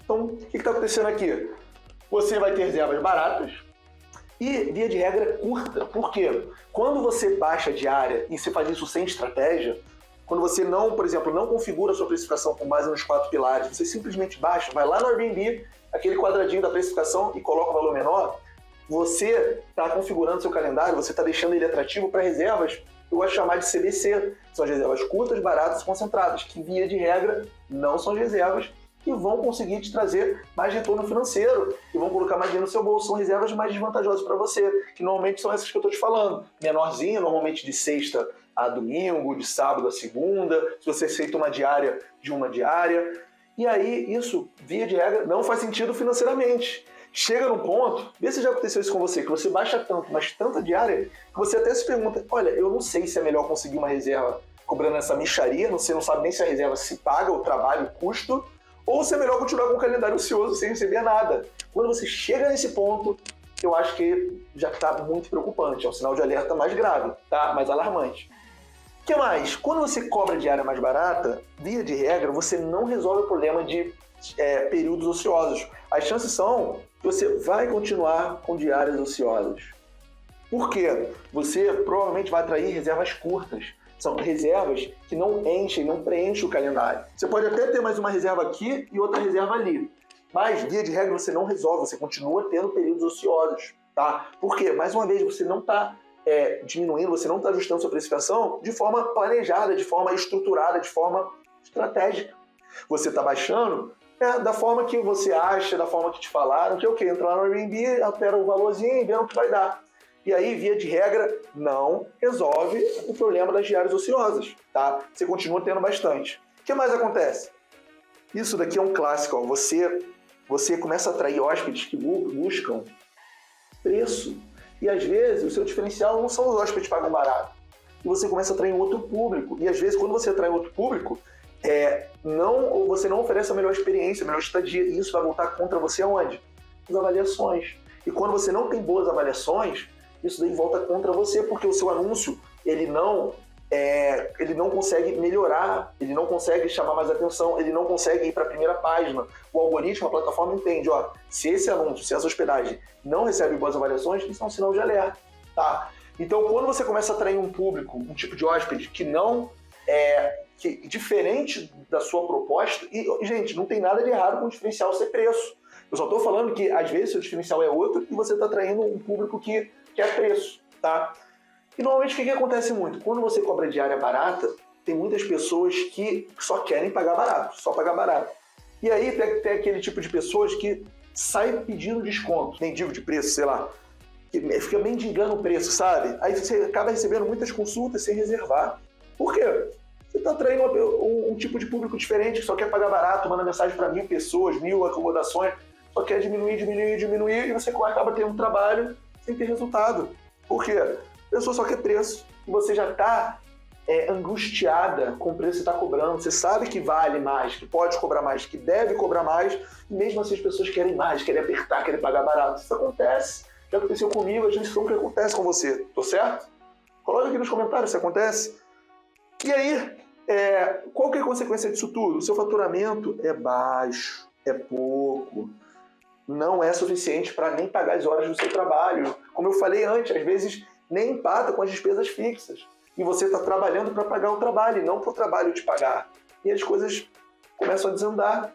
Então, o que está acontecendo aqui? Você vai ter reservas baratas e, via de regra, curta. Por quê? Quando você baixa a diária e você faz isso sem estratégia, quando você não, por exemplo, não configura a sua precificação com base nos 4 pilares, você simplesmente baixa, vai lá no Airbnb, aquele quadradinho da precificação e coloca o valor menor, você está configurando seu calendário, você está deixando ele atrativo para reservas, eu gosto de chamar de CBC, são as reservas curtas, baratas e concentradas, que via de regra não são as reservas que vão conseguir te trazer mais retorno financeiro, que vão colocar mais dinheiro no seu bolso, são reservas mais desvantajosas para você, que normalmente são essas que eu estou te falando, menorzinha, normalmente de sexta a domingo, de sábado a segunda, se você aceita uma diária de uma diária. E aí, isso, via de regra, não faz sentido financeiramente. Chega num ponto, vê se já aconteceu isso com você, que você baixa tanto, mas tanta diária, que você até se pergunta, olha, eu não sei se é melhor conseguir uma reserva cobrando essa mixaria, você não sabe nem se a reserva se paga o trabalho, o custo, ou se é melhor continuar com o calendário ocioso sem receber nada. Quando você chega nesse ponto, eu acho que já está muito preocupante, é um sinal de alerta mais grave, tá? Mais alarmante. O que mais? Quando você cobra diária mais barata, via de regra, você não resolve o problema de períodos ociosos. As chances são que você vai continuar com diárias ociosas. Por quê? Você provavelmente vai atrair reservas curtas. São reservas que não enchem, não preenchem o calendário. Você pode até ter mais uma reserva aqui e outra reserva ali. Mas, via de regra, você não resolve, você continua tendo períodos ociosos. Tá? Por quê? Mais uma vez, você não está diminuindo, você não está ajustando sua precificação de forma planejada, de forma estruturada, de forma estratégica. Você está baixando da forma que você acha, da forma que te falaram, que é o quê? Entra lá no Airbnb, altera o valorzinho e vê o que vai dar. E aí, via de regra, não resolve o problema das diárias ociosas, tá? Você continua tendo bastante. O que mais acontece? Isso daqui é um clássico, ó. Você começa a atrair hóspedes que buscam preço. E às vezes o seu diferencial não são os hóspedes que pagam barato. E você começa a atrair um outro público. E às vezes quando você atrai outro público, você não oferece a melhor experiência, a melhor estadia. E isso vai voltar contra você aonde? As avaliações. E quando você não tem boas avaliações, isso daí volta contra você, porque o seu anúncio ele não consegue melhorar, ele não consegue chamar mais atenção, ele não consegue ir para a primeira página. O algoritmo, a plataforma entende, ó, se esse anúncio, se essa hospedagem não recebe boas avaliações, isso é um sinal de alerta, tá? Então, quando você começa a atrair um público, um tipo de hóspede que não diferente da sua proposta, e, gente, não tem nada de errado com o diferencial ser preço. Eu só estou falando que, às vezes, seu diferencial é outro e você está atraindo um público que quer preço, tá? E normalmente o que acontece muito? Quando você cobra diária barata, tem muitas pessoas que só querem pagar barato, só pagar barato. E aí tem aquele tipo de pessoas que saem pedindo desconto, mendigo de preço, sei lá, que fica mendigando o preço, sabe? Aí você acaba recebendo muitas consultas sem reservar. Por quê? Você está atraindo um tipo de público diferente, que só quer pagar barato, manda mensagem para 1000 pessoas, 1000 acomodações, só quer diminuir, e você acaba tendo um trabalho sem ter resultado. Por quê? A pessoa só quer preço. E você já está angustiada com o preço que você está cobrando. Você sabe que vale mais, que pode cobrar mais, que deve cobrar mais. E mesmo assim as pessoas querem mais, querem apertar, querem pagar barato. Isso acontece. Já aconteceu comigo, a gente sabe o que acontece com você. Tô certo? Coloca aqui nos comentários se acontece. E aí, qual que é a consequência disso tudo? O seu faturamento é baixo, é pouco. Não é suficiente para nem pagar as horas do seu trabalho. Como eu falei antes, às vezes nem empata com as despesas fixas. E você está trabalhando para pagar o trabalho, e não para o trabalho te pagar. E as coisas começam a desandar.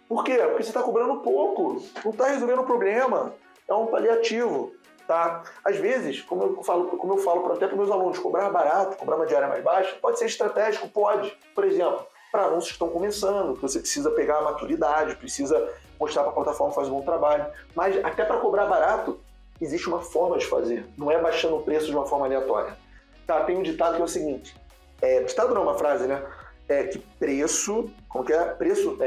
Por quê? Porque você está cobrando pouco. Não está resolvendo o problema. É um paliativo. Tá? Às vezes, como eu falo até para meus alunos, cobrar barato, cobrar uma diária mais baixa, pode ser estratégico, pode. Por exemplo, para anúncios que estão começando, que você precisa pegar a maturidade, precisa mostrar para a plataforma que faz um bom trabalho. Mas até para cobrar barato, existe uma forma de fazer. Não é baixando o preço de uma forma aleatória. Tá, tem um ditado que é o seguinte, ditado não, uma frase, né? Que preço, como que é? Preço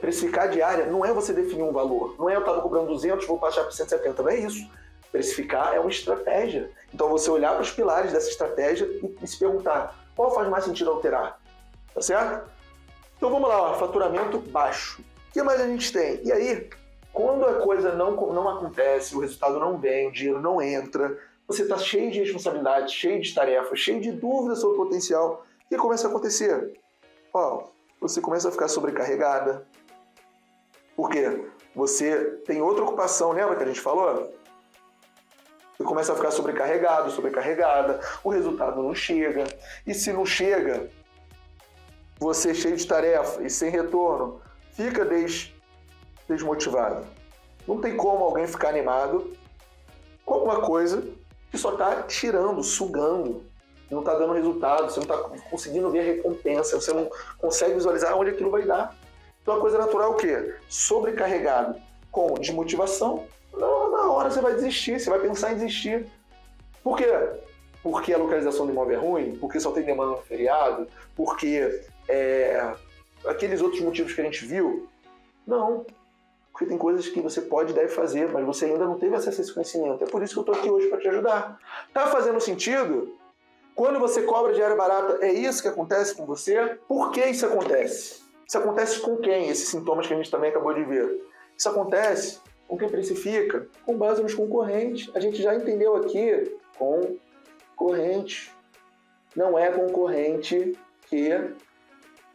precificar a diária, não é você definir um valor. Não é eu estava cobrando 200, vou passar para 170, não é isso. Precificar é uma estratégia. Então você olhar para os pilares dessa estratégia e se perguntar, qual faz mais sentido alterar? Tá certo? Então vamos lá, faturamento baixo. O que mais a gente tem? E aí, quando a coisa não acontece, o resultado não vem, o dinheiro não entra, você está cheio de responsabilidades, cheio de tarefas, cheio de dúvidas sobre o potencial. O que começa a acontecer? Você começa a ficar sobrecarregada. Por quê? Você tem outra ocupação, lembra que a gente falou? Você começa a ficar sobrecarregado, sobrecarregada, o resultado não chega. E se não chega, você cheio de tarefa e sem retorno, fica desmotivado. Não tem como alguém ficar animado com alguma coisa que só está tirando, sugando, não está dando resultado, você não está conseguindo ver a recompensa, você não consegue visualizar onde aquilo vai dar. Então a coisa natural é o quê? Sobrecarregado com desmotivação, na hora você vai desistir, você vai pensar em desistir. Por quê? Porque a localização do imóvel é ruim? Porque só tem demanda no feriado? Porque aqueles outros motivos que a gente viu? Não. Porque tem coisas que você pode e deve fazer, mas você ainda não teve acesso a esse conhecimento. É por isso que eu estou aqui hoje para te ajudar. Tá fazendo sentido? Quando você cobra diária barata, é isso que acontece com você? Por que isso acontece? Isso acontece com quem? Esses sintomas que a gente também acabou de ver. Isso acontece com quem precifica? Com base nos concorrentes. A gente já entendeu aqui, concorrente. Não é concorrente que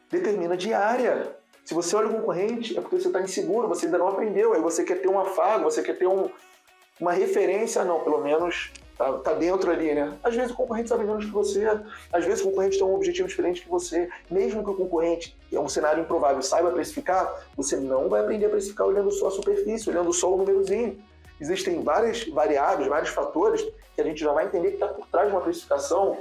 determina diária. Se você olha o concorrente, é porque você está inseguro, você ainda não aprendeu, aí você quer ter um afago, você quer ter uma referência, não, pelo menos tá dentro ali, né? Às vezes o concorrente sabe menos que você, às vezes o concorrente tem um objetivo diferente que você, mesmo que o concorrente, que é um cenário improvável, saiba precificar, você não vai aprender a precificar olhando só a superfície, olhando só o númerozinho. Existem várias variáveis, vários fatores que a gente já vai entender que está por trás de uma precificação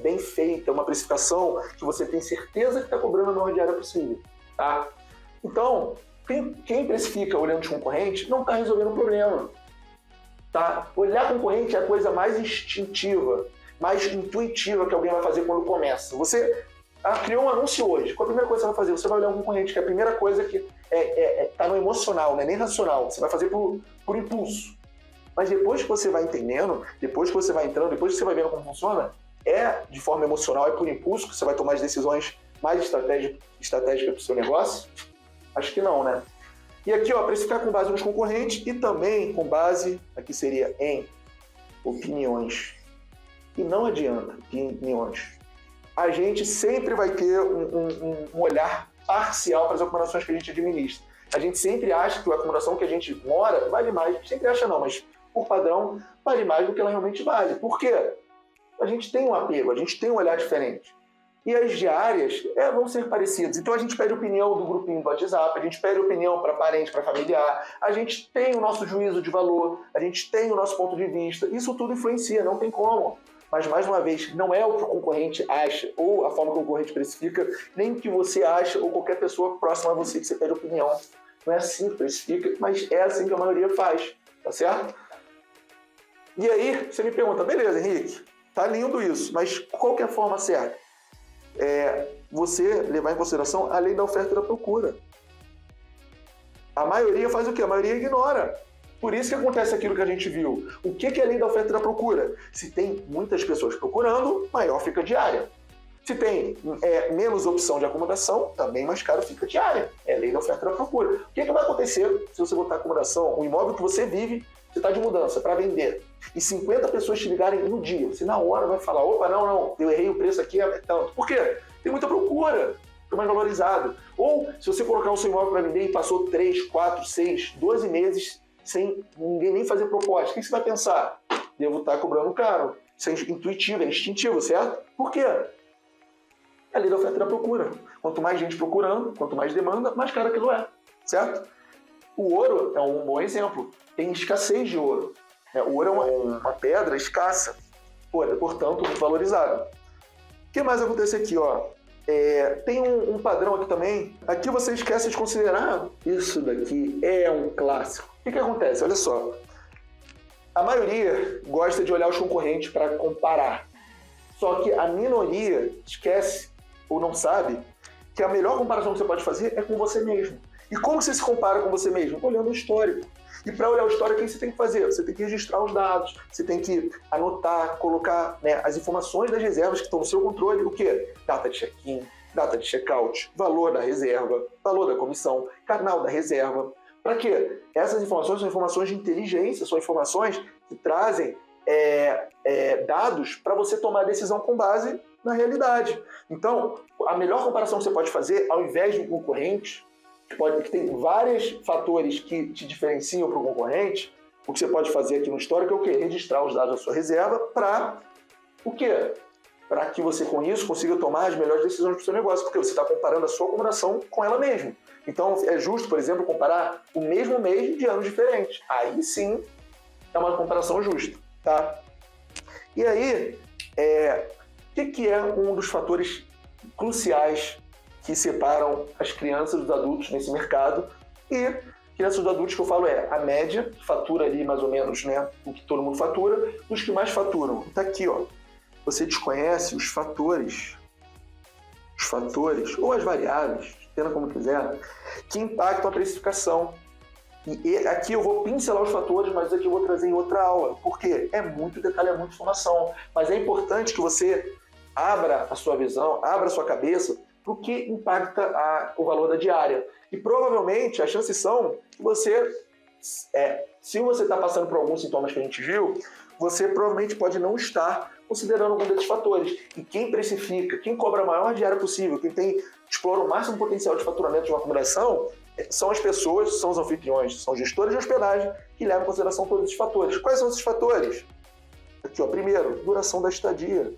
bem feita, uma precificação que você tem certeza que está cobrando a menor diária possível. Tá? Então, quem precifica olhando os concorrentes não está resolvendo o problema. Tá? Olhar concorrente é a coisa mais instintiva, mais intuitiva que alguém vai fazer quando começa. Você criou um anúncio hoje, qual a primeira coisa que você vai fazer? Você vai olhar um concorrente, que é a primeira coisa que está no emocional, não é nem racional. Você vai fazer por impulso. Mas depois que você vai entendendo, depois que você vai entrando, depois que você vai vendo como funciona, de forma emocional, é por impulso que você vai tomar as decisões mais estratégica para o seu negócio? Acho que não, né? E aqui, precificar com base nos concorrentes e também com base, aqui seria em opiniões. E não adianta opiniões. A gente sempre vai ter um olhar parcial para as acumulações que a gente administra. A gente sempre acha que a acumulação que a gente mora vale mais. Sempre acha não, mas por padrão vale mais do que ela realmente vale. Por quê? A gente tem um apego, a gente tem um olhar diferente. E as diárias vão ser parecidas. Então a gente pede opinião do grupinho do WhatsApp, a gente pede opinião para parente, para familiar, a gente tem o nosso juízo de valor, a gente tem o nosso ponto de vista. Isso tudo influencia, não tem como. Mas, mais uma vez, não é o que o concorrente acha, ou a forma que o concorrente precifica, nem o que você acha, ou qualquer pessoa próxima a você que você pede opinião. Não é assim que precifica, mas é assim que a maioria faz, tá certo? E aí, você me pergunta, beleza, Henrique, tá lindo isso, mas qual que é a forma certa? Você levar em consideração a lei da oferta e da procura. A maioria faz o quê? A maioria ignora. Por isso que acontece aquilo que a gente viu. O que é a lei da oferta e da procura? Se tem muitas pessoas procurando, maior fica a diária. Se tem menos opção de acomodação, também mais caro fica a diária. É a lei da oferta e da procura. O que vai acontecer se você botar acomodação, o imóvel que você vive, você está de mudança para vender, e 50 pessoas te ligarem no dia, você na hora vai falar, opa, não, eu errei o preço aqui, é tanto. Por quê? Tem muita procura, fica mais valorizado. Ou se você colocar o seu imóvel para vender e passou 3, 4, 6, 12 meses sem ninguém nem fazer proposta, o que você vai pensar? Devo estar cobrando caro. Isso é intuitivo, é instintivo, certo? Por quê? É a lei da oferta e da procura. Quanto mais gente procurando, quanto mais demanda, mais caro aquilo é, certo? O ouro é um bom exemplo. Tem escassez de ouro. O ouro é uma pedra escassa, portanto, muito valorizada. O que mais acontece aqui? Tem um padrão aqui também. Aqui você esquece de considerar. Isso daqui é um clássico. O que acontece? Olha só. A maioria gosta de olhar os concorrentes para comparar. Só que a minoria esquece ou não sabe que a melhor comparação que você pode fazer é com você mesmo. E como você se compara com você mesmo? Olhando o histórico. E para olhar o histórico, o que você tem que fazer? Você tem que registrar os dados, você tem que anotar, colocar as informações das reservas que estão no seu controle. O quê? Data de check-in, data de check-out, valor da reserva, valor da comissão, canal da reserva. Para quê? Essas informações são informações de inteligência, são informações que trazem dados para você tomar a decisão com base na realidade. Então, a melhor comparação que você pode fazer, ao invés de um concorrente, que tem vários fatores que te diferenciam para o concorrente, o que você pode fazer aqui no histórico é o quê? Registrar os dados da sua reserva para o quê? Para que você, com isso, consiga tomar as melhores decisões para o seu negócio, porque você está comparando a sua acomodação com ela mesma. Então, é justo, por exemplo, comparar o mesmo mês de anos diferentes. Aí sim é uma comparação justa, tá? E aí, o que é um dos fatores cruciais que separam as crianças dos adultos nesse mercado? E crianças dos adultos que eu falo a média, fatura ali mais ou menos, o que todo mundo fatura, dos que mais faturam. Está aqui, você desconhece os fatores ou as variáveis, entenda como quiser, que impactam a precificação. E aqui eu vou pincelar os fatores, mas aqui eu vou trazer em outra aula, porque é muito detalhe, é muita informação. Mas é importante que você abra a sua visão, abra a sua cabeça para o que impacta o valor da diária. E provavelmente as chances são que você, se você está passando por alguns sintomas que a gente viu, você provavelmente pode não estar considerando algum desses fatores. E quem precifica, quem cobra a maior diária possível, quem explora o máximo potencial de faturamento de uma acomodação, são as pessoas, são os anfitriões, são os gestores de hospedagem que levam em consideração todos esses fatores. Quais são esses fatores? Aqui, primeiro, duração da estadia.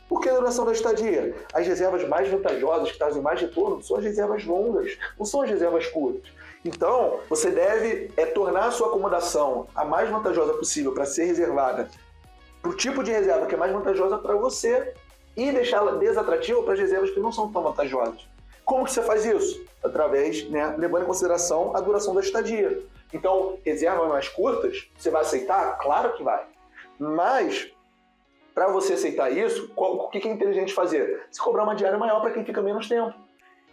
Por que a duração da estadia? As reservas mais vantajosas, que trazem mais retorno, são as reservas longas, não são as reservas curtas. Então, você deve tornar a sua acomodação a mais vantajosa possível para ser reservada para o tipo de reserva que é mais vantajosa para você e deixá-la desatrativa para as reservas que não são tão vantajosas. Como que você faz isso? Através, levando em consideração a duração da estadia. Então, reservas mais curtas, você vai aceitar? Claro que vai. Mas, para você aceitar isso, o que é inteligente fazer? Se cobrar uma diária maior para quem fica menos tempo.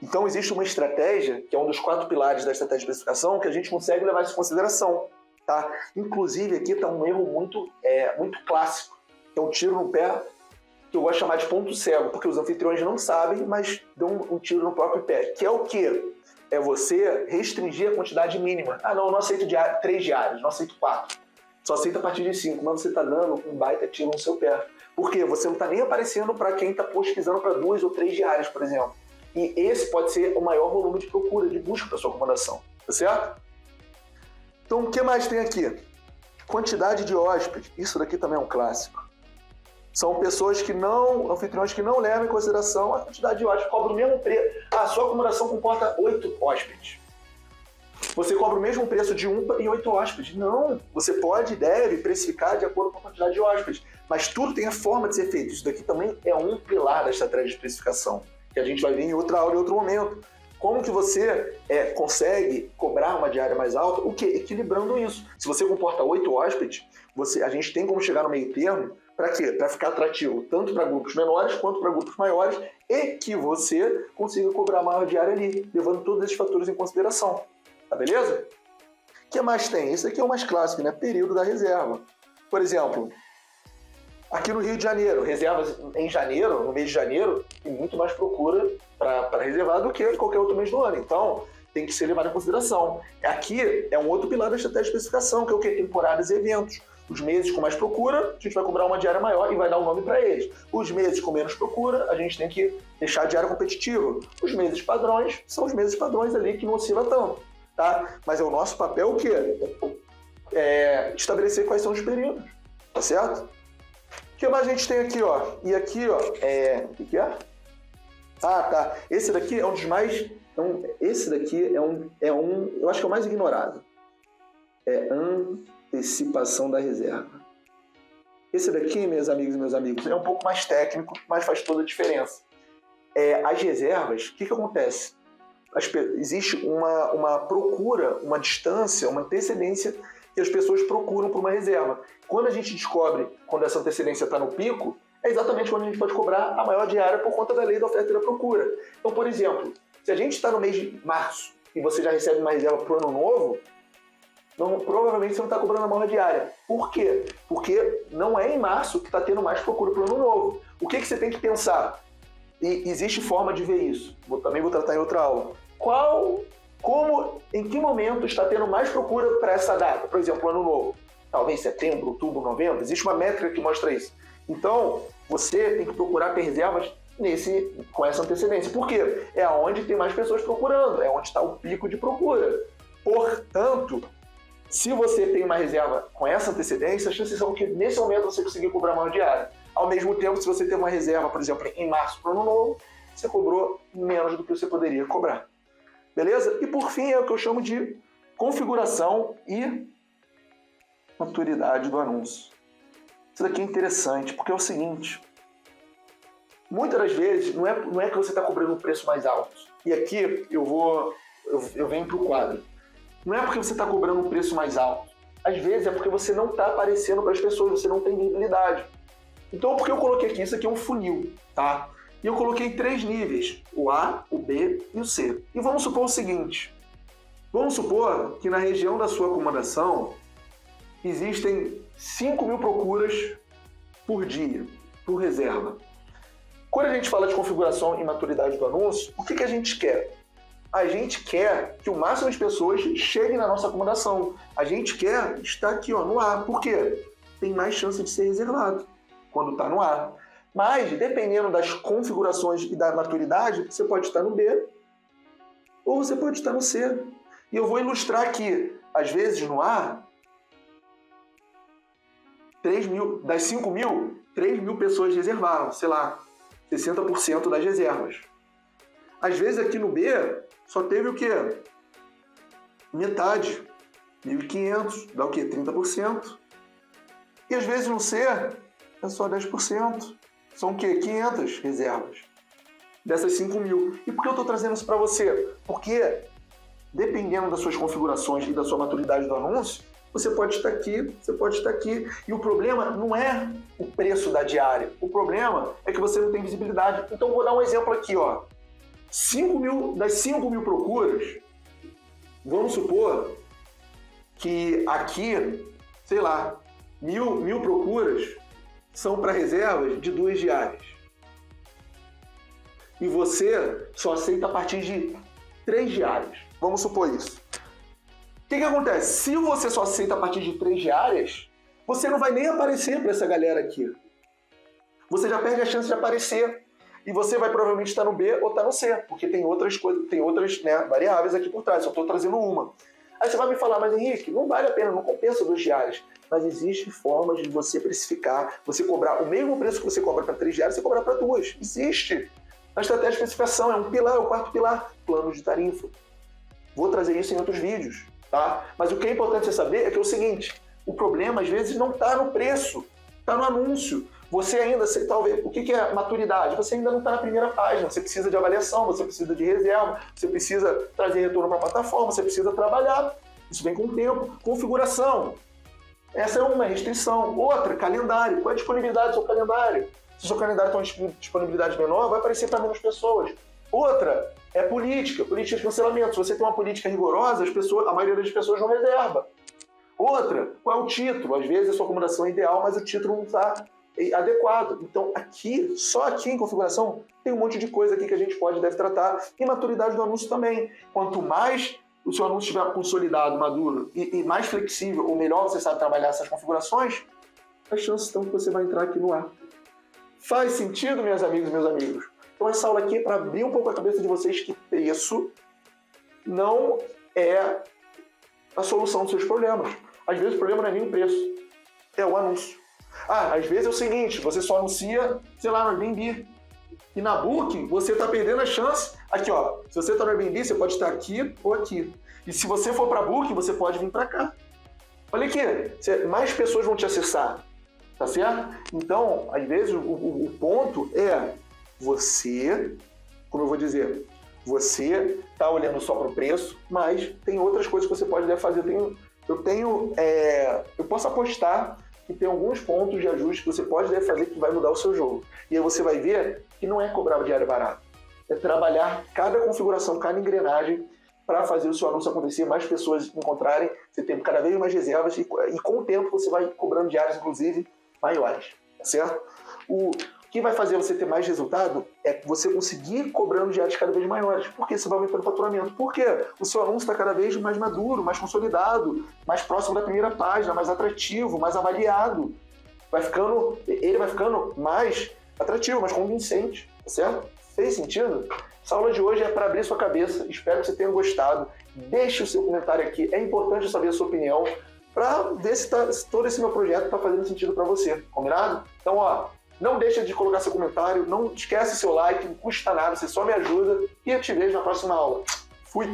Então, existe uma estratégia, que é um dos 4 pilares da estratégia de precificação, que a gente consegue levar isso em consideração. Tá? Inclusive, aqui está um erro muito clássico, que é um tiro no pé, que eu vou chamar de ponto cego, porque os anfitriões não sabem, mas dão um tiro no próprio pé. Que é o quê? É você restringir a quantidade mínima. Ah, não, eu não aceito 3 diárias, não aceito 4. Só aceita a partir de 5, mas você está dando um baita tiro no seu pé. Por quê? Você não está nem aparecendo para quem está pesquisando para 2 ou 3 diárias, por exemplo. E esse pode ser o maior volume de procura, de busca para sua acomodação. Tá certo? Então, o que mais tem aqui? Quantidade de hóspedes. Isso daqui também é um clássico. São pessoas anfitriões que não levam em consideração a quantidade de hóspedes. Cobra o mesmo preço. A sua acomodação comporta 8 hóspedes. Você cobra o mesmo preço de 1 e 8 hóspedes. Não. Você pode e deve precificar de acordo com a quantidade de hóspedes. Mas tudo tem a forma de ser feito. Isso daqui também é um pilar da estratégia de precificação, que a gente vai ver em outra aula, em outro momento. Como que você consegue cobrar uma diária mais alta? O quê? Equilibrando isso. Se você comporta 8 hóspedes, a gente tem como chegar no meio termo. Para quê? Para ficar atrativo tanto para grupos menores quanto para grupos maiores e que você consiga cobrar maior diária ali, levando todos esses fatores em consideração. Tá beleza? O que mais tem? Esse aqui é o mais clássico, né? Período da reserva. Por exemplo, aqui no Rio de Janeiro, reservas em janeiro, no mês de janeiro, tem muito mais procura para reservar do que em qualquer outro mês do ano. Então, tem que ser levado em consideração. Aqui é um outro pilar da estratégia de especificação, que é o quê? Temporadas e eventos. Os meses com mais procura, a gente vai cobrar uma diária maior e vai dar um nome para eles. Os meses com menos procura, a gente tem que deixar a diária competitiva. Os meses padrões são os meses padrões ali que não oscila tanto, tá? Mas é o nosso papel o quê? Estabelecer quais são os períodos, tá certo? O que mais a gente tem aqui, ó? E aqui, ó, o que é? Ah, tá. Esse daqui é um dos mais... esse daqui eu acho que é o mais ignorado. É antecipação da reserva. Esse daqui, meus amigos, é um pouco mais técnico, mas faz toda a diferença. As reservas, o que acontece? Existe uma procura, uma distância, uma antecedência que as pessoas procuram por uma reserva. Quando a gente descobre quando essa antecedência está no pico, é exatamente quando a gente pode cobrar a maior diária por conta da lei da oferta e da procura. Então, por exemplo, se a gente está no mês de março e você já recebe uma reserva para o ano novo, provavelmente você não está cobrando a maior diária. Por quê? Porque não é em março que está tendo mais procura para o ano novo. O que você tem que pensar? E existe forma de ver isso. Também vou tratar em outra aula. Em que momento está tendo mais procura para essa data? Por exemplo, ano novo. Talvez setembro, outubro, novembro. Existe uma métrica que mostra isso. Então, você tem que procurar ter reservas com essa antecedência. Por quê? É onde tem mais pessoas procurando. É onde está o pico de procura. Portanto, se você tem uma reserva com essa antecedência, as chances são que nesse momento você conseguir cobrar maior diária. Ao mesmo tempo, se você tem uma reserva, por exemplo, em março para o ano novo, você cobrou menos do que você poderia cobrar. Beleza? E por fim, é o que eu chamo de configuração e maturidade do anúncio. Isso daqui é interessante, porque é o seguinte: muitas das vezes não é que você está cobrando um preço mais alto. E aqui eu venho para o quadro. Não é porque você está cobrando um preço mais alto. Às vezes é porque você não está aparecendo para as pessoas, você não tem visibilidade. Então, por que eu coloquei aqui? Isso aqui é um funil, tá? E eu coloquei 3 níveis, o A, o B e o C. E vamos supor o seguinte: vamos supor que na região da sua acomodação existem 5.000 procuras por dia, por reserva. Quando a gente fala de configuração e maturidade do anúncio, o que a gente quer? A gente quer que o máximo de pessoas cheguem na nossa acomodação. A gente quer estar aqui, ó, no A. Por quê? Tem mais chance de ser reservado quando está no A. Mas, dependendo das configurações e da maturidade, você pode estar no B ou você pode estar no C. E eu vou ilustrar aqui. Às vezes, no A, das 5.000, 3.000 pessoas reservaram, sei lá, 60% das reservas. Às vezes, aqui no B, só teve o quê? Metade. 1.500, dá o quê? 30%. E às vezes no C, é só 10%. São o quê? 500 reservas. Dessas 5.000. E por que eu estou trazendo isso para você? Porque, dependendo das suas configurações e da sua maturidade do anúncio, você pode estar aqui, você pode estar aqui. E o problema não é o preço da diária. O problema é que você não tem visibilidade. Então, vou dar um exemplo aqui, ó. Das 5.000 procuras, vamos supor que aqui, sei lá, 1.000 procuras são para reservas de 2 diárias. E você só aceita a partir de 3 diárias. Vamos supor isso. O que acontece? Se você só aceita a partir de 3 diárias, você não vai nem aparecer para essa galera aqui. Você já perde a chance de aparecer. E você vai provavelmente estar no B ou estar no C, porque tem outras coisas, tem outras, né, variáveis aqui por trás, só estou trazendo uma. Aí você vai me falar, mas Henrique, não vale a pena, não compensa 2 diárias. Mas existem formas de você precificar, você cobrar o mesmo preço que você cobra para 3 diárias, você cobrar para 2. Existe. A estratégia de especificação é um pilar, é o 4º pilar, plano de tarifa. Vou trazer isso em outros vídeos, tá? Mas o que é importante você saber é que é o seguinte: o problema às vezes não está no preço, está no anúncio. Você ainda, talvez, o que é maturidade? Você ainda não está na primeira página, você precisa de avaliação, você precisa de reserva, você precisa trazer retorno para a plataforma, você precisa trabalhar. Isso vem com o tempo. Configuração. Essa é uma restrição. Outra, calendário. Qual é a disponibilidade do seu calendário? Se o seu calendário tem uma disponibilidade menor, vai aparecer para menos pessoas. Outra, é política de cancelamento. Se você tem uma política rigorosa, a maioria das pessoas não reserva. Outra, qual é o título? Às vezes a sua acomodação é ideal, mas o título não está adequado. Então, só aqui em configuração, tem um monte de coisa aqui que a gente deve tratar. E maturidade do anúncio também. Quanto mais o seu anúncio estiver consolidado, maduro e mais flexível, ou melhor você sabe trabalhar essas configurações, as chances estão que você vai entrar aqui no ar. Faz sentido, minhas amigas e meus amigos? Então, essa aula aqui é para abrir um pouco a cabeça de vocês que preço não é a solução dos seus problemas. Às vezes o problema não é nem o preço, é o anúncio. Às vezes é o seguinte, você só anuncia, sei lá, no Airbnb. E na Booking, você está perdendo a chance. Aqui, ó, se você está no Airbnb, você pode estar aqui ou aqui. E se você for para Booking, você pode vir para cá. Olha aqui, mais pessoas vão te acessar, tá certo? Então, às vezes, o ponto é você, como eu vou dizer, você está olhando só para o preço, mas tem outras coisas que você pode fazer. Eu posso apostar que tem alguns pontos de ajuste que você pode fazer que vai mudar o seu jogo. E aí você vai ver que não é cobrar o diário barato. É trabalhar cada configuração, cada engrenagem para fazer o seu anúncio acontecer, mais pessoas encontrarem, você tem cada vez mais reservas e com o tempo você vai cobrando diários, inclusive, maiores. Tá certo? O que vai fazer você ter mais resultado é você conseguir cobrando diários cada vez maiores. Porque você vai aumentando o faturamento. Por quê? O seu anúncio está cada vez mais maduro, mais consolidado, mais próximo da primeira página, mais atrativo, mais avaliado. Ele vai ficando mais atrativo, mais convincente. Tá certo? Fez sentido? Essa aula de hoje é para abrir sua cabeça. Espero que você tenha gostado. Deixe o seu comentário aqui. É importante eu saber a sua opinião para ver se todo esse meu projeto está fazendo sentido para você. Combinado? Então, não deixa de colocar seu comentário, não esquece seu like, não custa nada, você só me ajuda e eu te vejo na próxima aula. Fui!